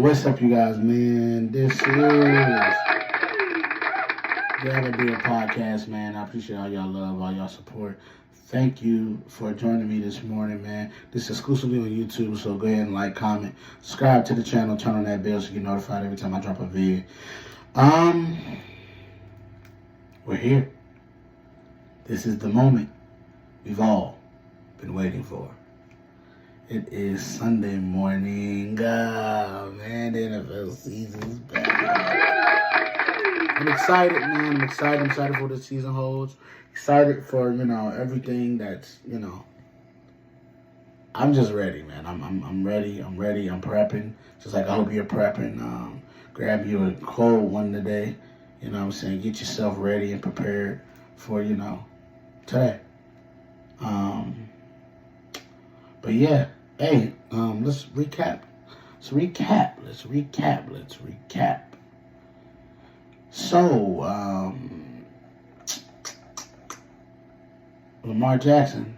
What's up, you guys, man? This is Gotta Be a Podcast, man. I appreciate all y'all love, all y'all support. Thank you for joining me this morning, man. This is exclusively on YouTube, so go ahead and like, comment, subscribe to the channel, turn on that bell so you get notified every time I drop a video. We're here. This is the moment we've all been waiting for. It is Sunday morning. Oh, man, the NFL season's back. I'm excited, man. I'm excited for what the season holds. Excited for, everything that's, I'm just ready, man. I'm ready. I'm prepping. Just like I hope you're prepping. Grab you a cold one today. You know what I'm saying? Get yourself ready and prepared for, today. But yeah, hey, let's recap. Let's recap. So, Lamar Jackson.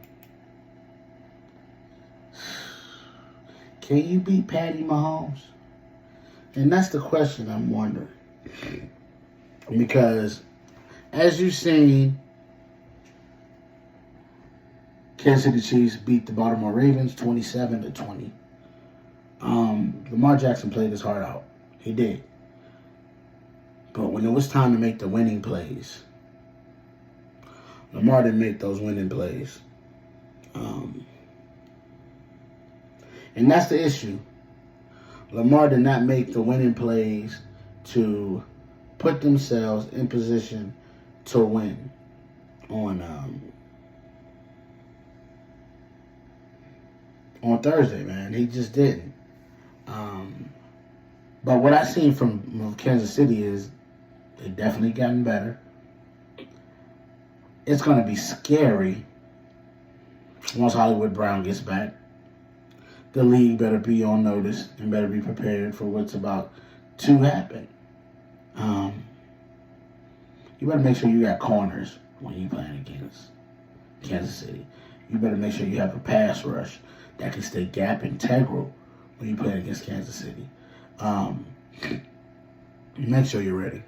Can you beat Patty Mahomes? And that's the question I'm wondering. Because, as you've seen, Kansas City Chiefs beat the Baltimore Ravens 27-20. Lamar Jackson played his heart out. He did. But when it was time to make the winning plays, Lamar didn't make those winning plays. And that's the issue. Lamar did not make the winning plays to put themselves in position to win on Thursday, man. He just didn't. But what I've seen from Kansas City is they've definitely gotten better. It's going to be scary once Hollywood Brown gets back. The league better be on notice and better be prepared for what's about to happen. You better make sure you got corners when you're playing against Kansas City. You better make sure you have a pass rush that can stay gap integral when you play against Kansas City. Make sure you're ready.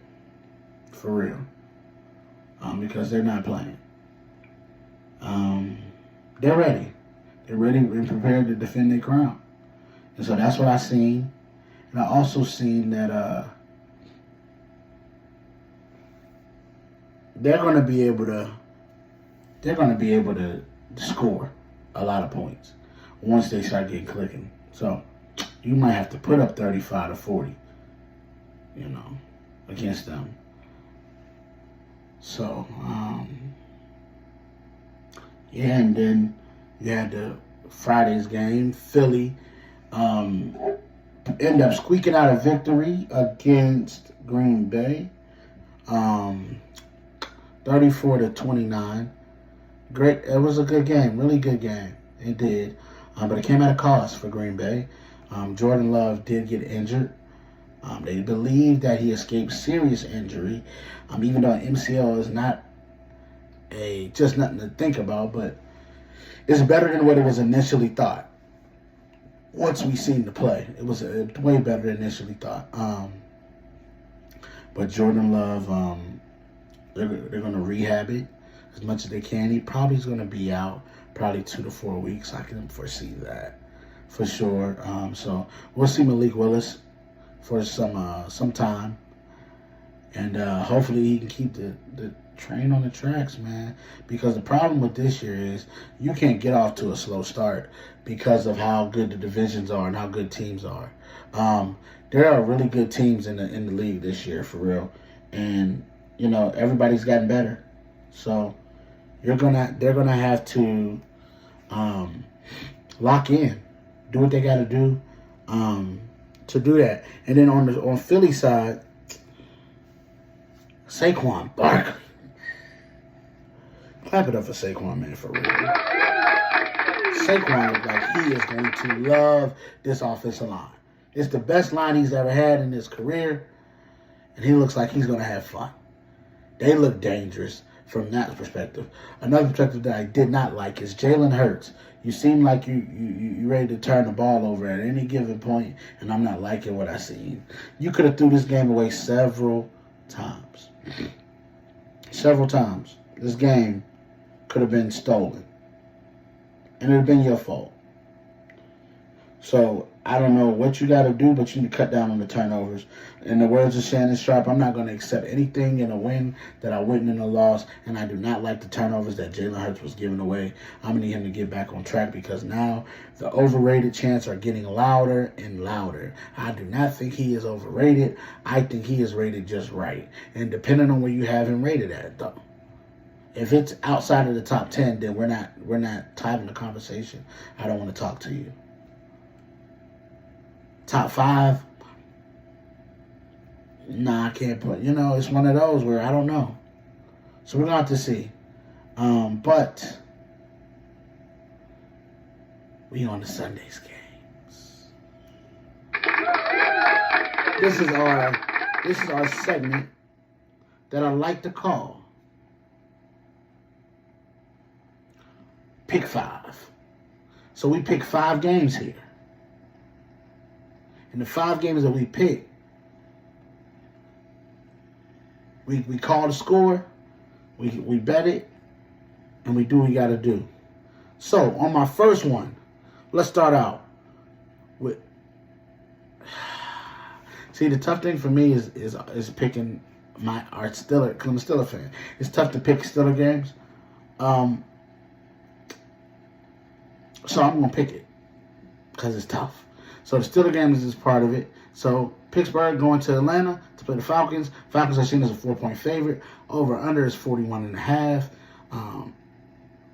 For real. Because they're not playing. They're ready. They're ready and prepared to defend their crown. And so that's what I seen. And I also seen that they're going to be able to score a lot of points once they start getting clicking. So you might have to put up 35-40, against them. So, yeah, and then you had the Friday's game. Philly end up squeaking out a victory against Green Bay, 34-29. Great. It was a good game, really good game. It did, but it came at a cost for Green Bay. Jordan Love did get injured. They believe that he escaped serious injury, even though MCL is not just nothing to think about, but it's better than what it was initially thought. Once we seen the play, it was way better than initially thought. But Jordan Love, they're going to rehab it as much as they can. He probably is going to be out probably 2 to 4 weeks. I can foresee that for sure. So we'll see Malik Willis for some time, and hopefully he can keep the train on the tracks, man. Because the problem with this year is you can't get off to a slow start because of how good the divisions are and how good teams are. There are really good teams in the league this year, for real, and everybody's gotten better. So they're gonna have to lock in, do what they got to do to do that. And then on Philly side, Saquon Barkley. Clap it up for Saquon, man, for real. Saquon looks like he is going to love this offensive line. It's the best line he's ever had in his career, and he looks like he's going to have fun. They look dangerous. from that perspective. Another perspective that I did not like is Jalen Hurts. You seem like you ready to turn the ball over at any given point, and I'm not liking what I seen. You could have threw this game away several times. Several times. This game could have been stolen. And it would have been your fault. So, I don't know what you got to do, but you need to cut down on the turnovers. In the words of Shannon Sharp, I'm not going to accept anything in a win that I wouldn't in a loss, and I do not like the turnovers that Jalen Hurts was giving away. I'm going to need him to get back on track because now the overrated chants are getting louder and louder. I do not think he is overrated. I think he is rated just right. And depending on where you have him rated at, though. If it's outside of the top 10, then we're not having the conversation. I don't want to talk to you. Top 5? Nah, I can't put. It's one of those where I don't know. So we're going to have to see. But we on the Sunday's games. This is our segment that I like to call Pick 5. So we pick 5 games here. And the 5 games that we pick, we call the score, we bet it, and we do what we got to do. So, on my first one, let's start out with... See, the tough thing for me is picking our Steelers, because I'm a Steelers fan. It's tough to pick Steelers games. So I'm going to pick it because it's tough. So the Steelers game is part of it. So Pittsburgh going to Atlanta to play the Falcons. Falcons are seen as a 4-point favorite. Over under is 41.5. I'm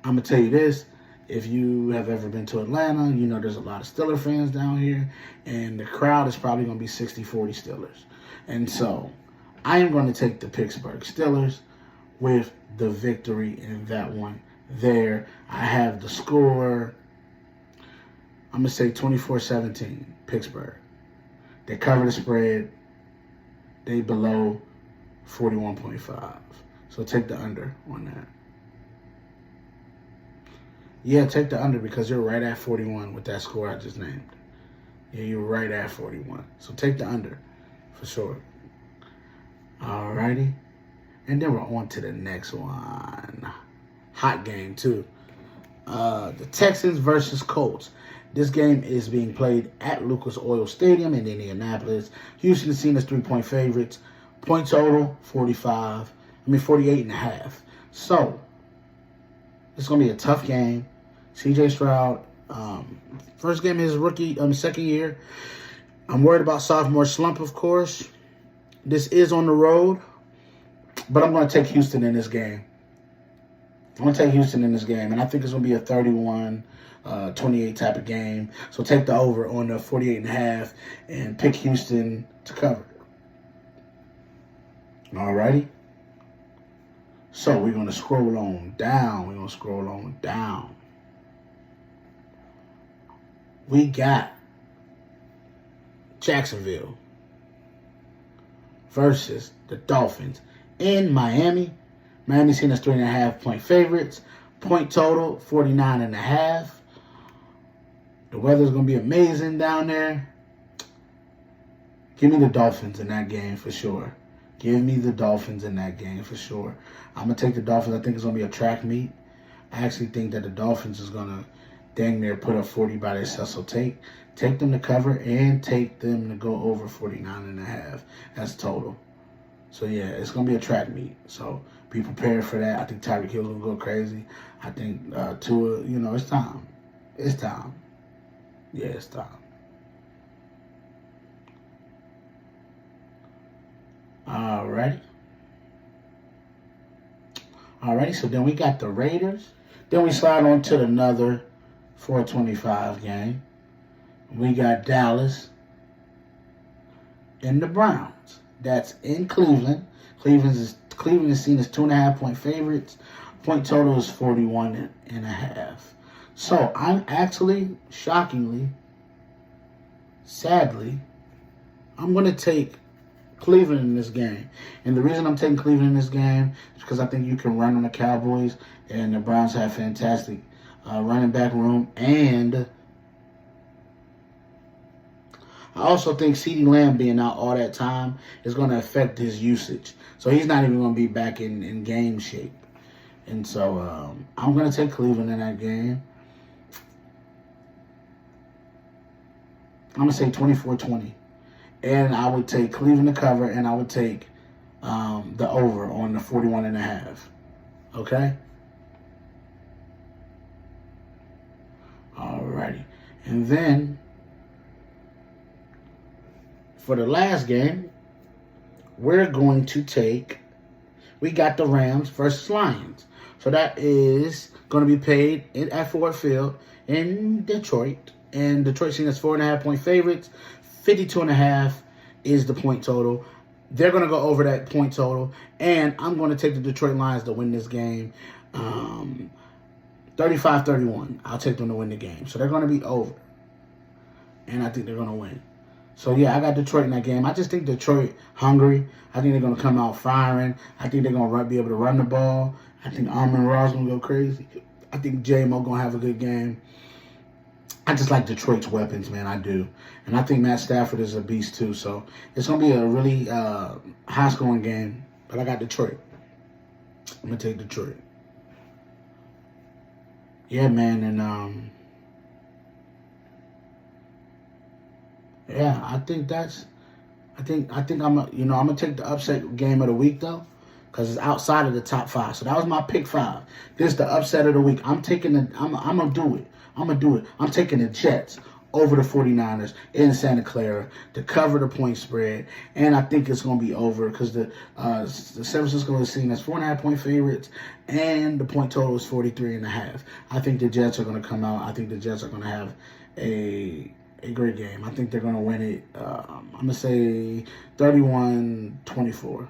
going to tell you this. If you have ever been to Atlanta, you know there's a lot of Steelers fans down here. And the crowd is probably going to be 60-40 Steelers. And so I am going to take the Pittsburgh Steelers with the victory in that one there. I have the score... I'm going to say 24-17, Pittsburgh. They cover the spread. They below 41.5. So take the under on that. Yeah, take the under because you're right at 41 with that score I just named. Yeah, you're right at 41. So take the under for sure. Alrighty. And then we're on to the next one. Hot game, too. The Texans versus Colts. This game is being played at Lucas Oil Stadium in Indianapolis. Houston is seen as 3-point favorites. Point total, 48.5. So, it's going to be a tough game. C.J. Stroud, first game is second year. I'm worried about sophomore slump, of course. This is on the road, but I'm going to take Houston in this game. And I think it's going to be a 31-28 type of game. So take the over on the 48.5 and pick Houston to cover. Alrighty. So we're going to scroll on down. We got Jacksonville versus the Dolphins in Miami. Miami's seen as 3.5-point favorites. Point total, 49.5. The weather's going to be amazing down there. Give me the Dolphins in that game for sure. I'm going to take the Dolphins. I think it's going to be a track meet. I actually think that the Dolphins is going to dang near put up 40 by themselves. So take them to cover and take them to go over 49.5. That's total. So, yeah, it's going to be a track meet. So, be prepared for that. I think Tyreek Hill's going to go crazy. I think Tua, it's time. Yeah, it's time. Alrighty, so then we got the Raiders. Then we slide on to another 425 game. We got Dallas and the Browns. That's in Cleveland. Cleveland is seen as 2.5-point favorites. Point total is 41.5. So I'm actually, shockingly, sadly, I'm going to take Cleveland in this game. And the reason I'm taking Cleveland in this game is because I think you can run on the Cowboys, and the Browns have fantastic running back room. And I also think CeeDee Lamb being out all that time is going to affect his usage. So he's not even going to be back in game shape. And so I'm going to take Cleveland in that game. I'm going to say 24-20. And I would take Cleveland to cover, and I would take the over on the 41.5. Okay? Alrighty. And then, for the last game, we're going to take, we got the Rams versus Lions. So that is going to be paid at Ford Field in Detroit. And Detroit seen as 4.5-point favorites. 52.5 is the point total. They're going to go over that point total. And I'm going to take the Detroit Lions to win this game 35-31. I'll take them to win the game. So they're going to be over. And I think they're going to win. So, yeah, I got Detroit in that game. I just think Detroit hungry. I think they're going to come out firing. I think they're going to be able to run the ball. I think Amon-Ra is going to go crazy. I think J-Mo going to have a good game. I just like Detroit's weapons, man. I do. And I think Matt Stafford is a beast, too. So, it's going to be a really high-scoring game. But I got Detroit. I'm going to take Detroit. Yeah, man. And, yeah, I think I'm gonna take the upset game of the week though, because it's outside of the top 5. So that was my pick 5. This is the upset of the week. I'm gonna do it. I'm taking the Jets over the 49ers in Santa Clara to cover the point spread, and I think it's gonna be over because the San Francisco is seen as 4.5-point favorites, and the point total is 43.5. I think the Jets are gonna come out. I think the Jets are gonna have a great game. I think they're going to win it. I'm going to say 31-24.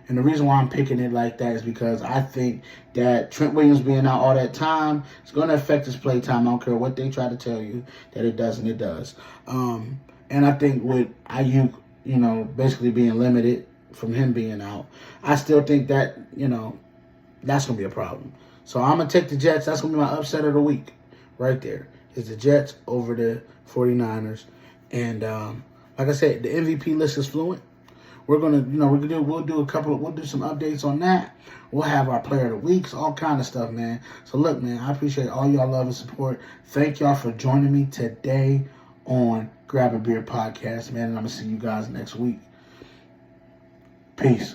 And the reason why I'm picking it like that is because I think that Trent Williams being out all that time is going to affect his play time. I don't care what they try to tell you that it doesn't. It does. And I think with Ayuk, basically being limited from him being out, I still think that, that's going to be a problem. So I'm going to take the Jets. That's going to be my upset of the week right there. Is the Jets over the 49ers. And like I said, the MVP list is fluent. We're gonna, we'll do some updates on that. We'll have our player of the weeks, all kind of stuff, man. So look, man, I appreciate all y'all love and support. Thank y'all for joining me today on Grab a Beer Podcast, man. And I'm gonna see you guys next week. Peace.